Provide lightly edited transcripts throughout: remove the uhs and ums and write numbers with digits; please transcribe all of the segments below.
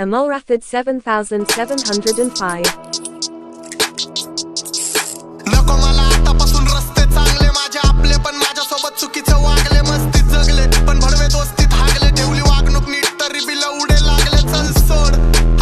Amolrapid 7705. नको मला आतापासून रस्ते चांगले माझे आपले पण माझ्यासोबत चुकीचं वागले मस्तीत जगले पण भडवे दोस्तीत हागले ठेवली वागणूक नीट तरी बिल उडे लागले चल सोड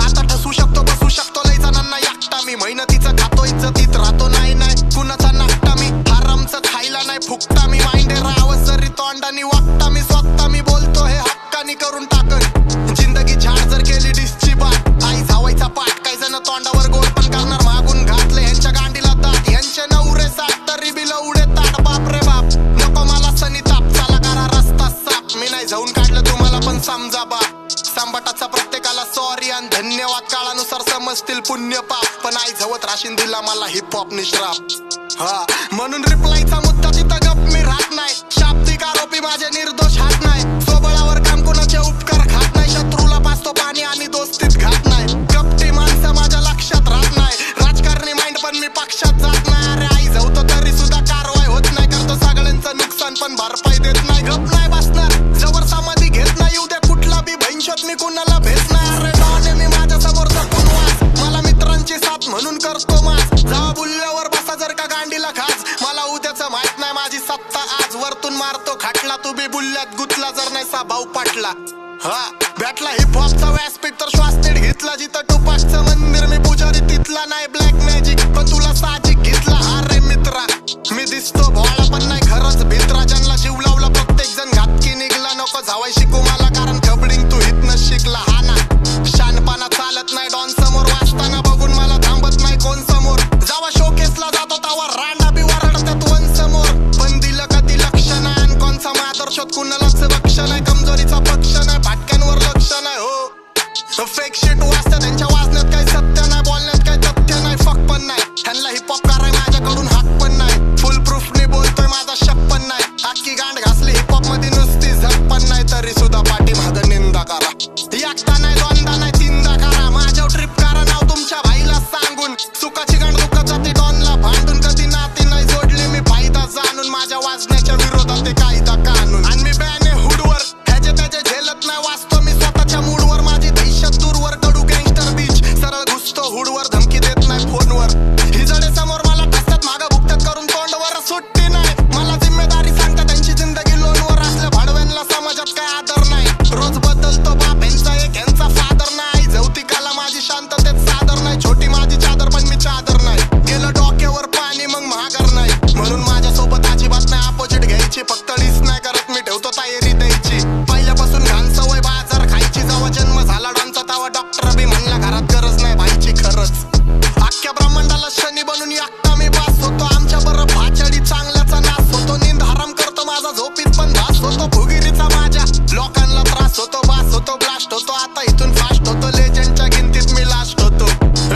आता ठसू शकतो बसू शकतो लय जणांना एकटा मी मेहनतीचं खातो इज्जतीत राहतो नाही नाही कुणाचा नाकटा मी हरामचं खायला नाही फुकटा मी माइंडे राहावं जरी तोंडानी वागता मी स्वतः मी बोलतो हे हक्कानी करून टाकन जिंदगी झाड जर केली डिसची बात आई जावायचा पाठ काही जण तोंडावर गोड पण करणार मागून घातले ह्यांच्या गांडीला दात ह्यांचे नवरे सात तरी बिल उडे ताट बाप रे बाप नको मला सनी ताप चला करा रस्ता साप मी नाही जाऊन काढलं तुम्हाला पण समजा बाप सांबटाचा प्रत्येकाला सॉरी आणि धन्यवाद काळानुसार समजतील पुण्य पाप पण आई जवत राशीन दिला मला हिप हॉप निश्राप हा म्हणून रिप्लायचा मुद्दा तिथं गप मी राहत नाही शाब्दिक आरोपी माझे निर्दोष हात नाही सोबळावर काम कोणाचे उपकार खात नाही शत्रूला पाचतो पाणी आणि दोस्तीत घात नाही कपटी माणसं माझ्या लक्षात राहत नाही राजकारणी माइंड पण मी पक्षात जात नाही अरे आई जाऊतो तरी सुद्धा कारवाई होत नाही करतो सगळ्यांचं नुकसान पण भरपाई देत नाही गप नाही बसणार जवळ समाधी घेत नाही उद्या कुठला बी भैंशत मी कुणाला भेटणार अरे डॉने मी माझ्या समोर जपून वाच मला मित्रांची साथ म्हणून करतो मास जावा बुल्ल्यावर बसा जर का गांडीला खास मला उद्याचं माहित नाही माझी सत्ता आज वरतून मारतो खाटला तू बी बुल्ल्यात गुतला जर नाही सा भाऊ पाटला हा भेटला हिप हॉपचा व्यासपीठ तर श्वास नीट घेतला जिथं टुपाकचं मंदिर मी पुजारी तिथला नाही ब्लॅक मॅजिक पण तुला साजिक घेतला अरे मित्रा मी दिसतो भोळा पण नाही खरंच भित्रा ज्यांना जीव लावला प्रत्येक जण घातकी निघला नको जावाय शिकू मला कारण खबडिंग तू हितनं शिकला हा ना शानपणा चालत नाही डॉन समोर वाचताना बघून मला थांबत नाही कोण समोर जावा शोकेसला जातो तवा रांडा बी वरडतात वन समोर पण दिलं कधी लक्ष नाही आणि कोणचा मादर्शोत कुणालाच बक्ष नाही कमजोरीचा पक्ष नाही फाटक्यांवर लक्ष नाही हो फेक शिट वाचतात त्यांच्या वाजण्यात काही सत्य नाही बोलण्यात काही तथ्य नाही फक पण नाही ह्यांना हिप हॉप कराय माझ्याकडून हाक पण नाही फुल प्रूफने बोलतोय माझा शक पण नाही अख्खी गांड घासली हिप हॉप मध्ये नुसती झक पण नाही तरी सुद्धा पाठी मागं निंदा करा एकटा नाही दोनदा नाही तीनदा करा माझ्यावर ट्रिप करा नाव तुमच्या भाईला सांगून सुखाची गांड दुखत जाते डॉनला भांडून कधी नाती नाही जोडली मी फायदा जाणून माझ्या वाजण्याच्या विरोधात ते कायदा कानून आणि मी बॅने हुडवर ह्याचे त्याचे झेलत नाही वाचतो मी स्वतःच्या मूडवर माझी दहशत दूरवर कडू गँगस्टर बीच सरळ घुसतो हुडवर धमकी देत नाही फोनवर हिजडे समोर मला टसतात मागं भुकतात करून तोंडवर सुट्टी नाही मला जिम्मेदारी सांगतात त्यांची जिंदगी लोनवर असल्या भाडव्यांना समाजात काय आदर नाही रोज बदलतो बाप ह्यांचा एक ह्यांचा फादर नाही जवती काला माझी शांततेत सादर नाही छोटी माझी चादर पण मी चादर नाही गेलं डोक्यावर पाणी मग महागर नाही म्हणून माझ्यासोबत अजिबात नाही अपोजिट घ्यायची फक्त लीस नाही करत मी ठेवतो तयारी द्यायची पहिल्यापासून घाण सवय बाजार खायची जेव्हा जन्म झाला डॉनचा तेव्हा डॉक्टर बी म्हणला घरात गरज नाही भाईची खरंच अख्ख्या ब्रह्मांडाला शनी बनून एकटा मी बास होतो आमच्या बरं भाचडी चांगल्याचा नाश होतो नींद हराम करतो माझा झोपीत पण भास होतो फुगिरीचा माझ्या लोकांना त्रास होतो बास होतो ब्लास्ट होतो आता इथून फास्ट होतो लेजंडच्या गिनतीत मी लास्ट होतो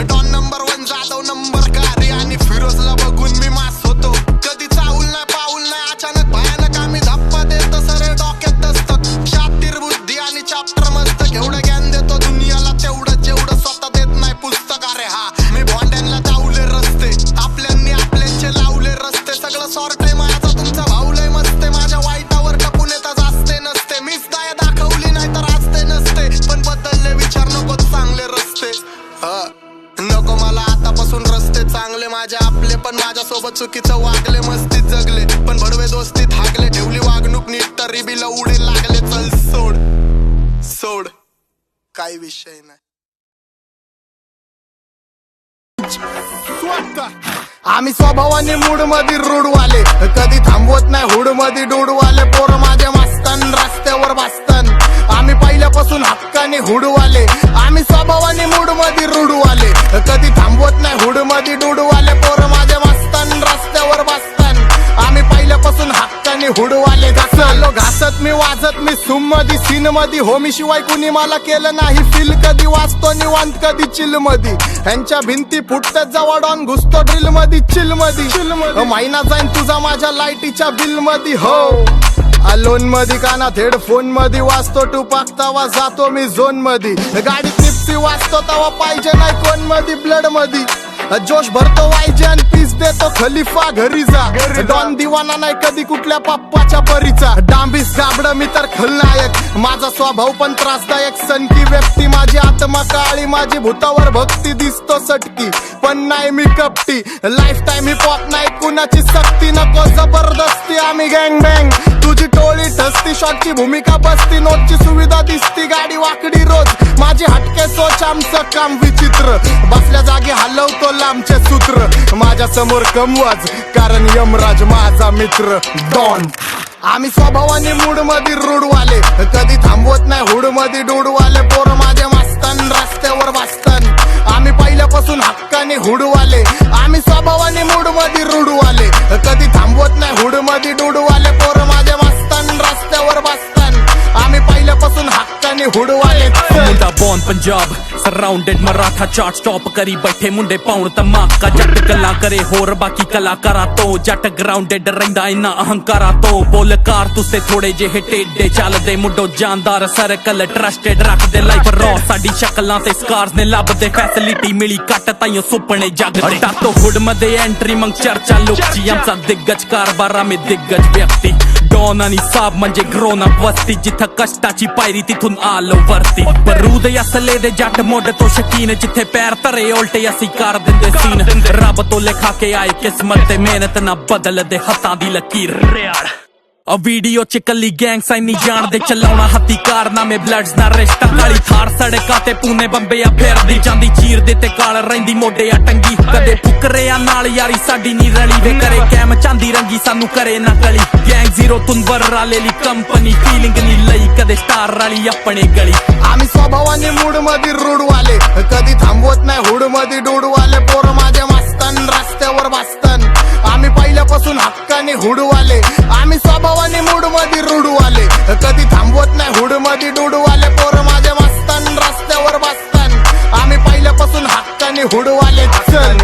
डॉन नंबर 1 जाधव नंबर कारी आणि फिरोजला बघून मी मास होतो कधी चावूल नाही पाऊल नाही अचानक भयानक आम्ही धप्पा देतो सरे डोक्यात दस्तक शातीर बुद्धी आणि चाप्टर मस्तक एवढं ज्ञान देतो दुनियाला तेवढं जेवढं स्वतः देत नाही पुस्तक अरे हा मी भोंड्यांना जाऊले रस्ते आपल्यांनी आपल्यांचे लावले रस्ते सगळं सॉर्ट आहे माझा तुमचा भाऊलय मस्ते माझ्या वाईटावर टपून येतात असते नसते मीच दया दाखवली नाही तर असते नसते पण बदलले विचार नको चांगले रस्ते नको मला आतापासून रस्ते चांगले माझे आपले पण माझ्यासोबत चुकीचं वागले मस्तीत जगले पण भडवे दोस्तीत हागले ठेवली वागणूक नीट तरी बिल उडे लागले चल सोड सोड काही विषय नाही आम्ही स्वभावाने मूड मध्ये रूडवाले कधी थांबवत नाही हुड मध्ये डूडवाले पोरं माझ्या मस्तान रस्त्यावर बसतान आम्ही पहिल्यापासून हक्काने हुडवाले आम्ही स्वभावाने मूड मध्ये रूडवाले कधी थांबवत नाही हुड मध्ये डूडवाले पोरं माझ्या मस्तान रस्त्यावर बसतान आम्ही पहिल्यापासून हक्काने हुडवाले घासलो घासत मी वाजत मी सूम मध्ये सीन मध्ये होमी शिवाय कुणी मला केलं नाही फील कधी वाचतो निवांत कधी चिल मध्ये ह्यांच्या भिंती फुटतात जवळ डॉन घुसतो ड्रिल मध्ये चिल मध्ये महिना जाईन तुझा माझ्या लाईटीच्या बिल मध्ये हो लोन मध्ये कानात हेडफोन मध्ये वाचतो टुपाक तवा जातो मी झोन मध्ये गाडीत निप्सी वाचतो तवा पाहिजे नाही कोण मध्ये ब्लड मध्ये जोश भरतो वायजन पीस देतो खलिफा घरी जा डॉन दिवाना नाही कधी कुठल्या पप्पाच्या परीचा डांबीस गाबड मी तर खलनायक माझा स्वभाव पण त्रासदायक सनकी व्यक्ती माझी आत्मा काळी माझी भूतावर भक्ती दिसतो सटकी पण नाही मी कपटी लाईफ टाइम हिप हॉप नाही कुणाची सक्ती नको जबरदस्ती आम्ही गँग बँग तुझी टोळी ठसती शॉटची भूमिका बसती नोटची सुविधा दिसती गाडी वाकडी रोज माझी हटके सोच आमचं काम विचित्र बसल्या जागी हलवतो लांबचे सूत्र माझ्या समोर कमवाज कारण यमराज माझा मित्र डॉन आम्ही स्वभावाने मूड मध्ये रूडवाले कधी थांबवत नाही हुड मध्ये डूडवाले पोर माझे मस्तान रस्त्यावर बसतान आम्ही पहिल्यापासून हक्काने हुडवाले आम्ही स्वभावाने मूड मध्ये रूडवाले कधी थांबवत नाही हुड मध्ये डूडवाले पोर माझे मस्तान रस्त्यावर बसतान आम्ही पहिल्यापासून हक्काने हुडवाले मुंडा बॉन पंजाब सराउंडेड मराठा चार्ट स्टॉप करी बैठे मुंडे पाउण धमाका जट गल्ला करे होर बाकी कलाकारा तो जट ग्राउंडेड रहिंदा इन्ना अहंकारा तो बोल कारतूसे थोड़े जेहे टेढ़े चलदे मुंडो जानदार सर्कल ट्रस्टेड रखदे लाइफ रॉ साडी शक्लां ते स्कार्स ने लभदे फैसिलिटी मिली कट ताईं सुपने जगदे टातो हुड मध्ये एंट्री मग चर्चा लुकची आमचा दिग्गज कारभार आम्ही दिग्गज व्यक्ती डॉन आणि साब म्हणजे ग्रोन अप वस्ती जिथं कष्टाची पायरी तिथून आलो वरती बरूद असले दे जट मोड तो शकीन जिथे पैर तरे उल्टे असी कर दिंदे सीन रब तो लिखा के आए किस्मत ते मेहनत ना बदल दे हत्थां दी लकीर आ वीडियो च कली गैंग साइनी जान दे चलाउणा हत्ती कारनामे ब्लड्स ना रिश्ता काली थार सड़का ते पूने बंबे आ फेरदी जांदी चीर दे ते काल रहिंदी मोढे आ टंगी कदे फुकरे आ नाल यारी साडी नी रली वे करे कैम चांदी रंगी सानू करे ना गली गैंग जीरो तुनवर रालेली कंपनी फीलिंग नी लई कदे स्टार राली अपने गली आम्ही स्वभावाने मूड मध्ये रूडवाले कधी थांबवत नाही हुड मध्ये डूडवाले पोर माझे मस्तान रस्त्यावर बसतान आम्ही पहिल्यापासून हक्काने हुडवाले आम्ही स्वभावाने मूड मध्ये रूडवाले कधी थांबवत नाही हुड मध्ये डूडवाले पोर माझे मस्तान रस्त्यावर बसतान आम्ही पहिल्यापासून हक्काने हुडवाले चल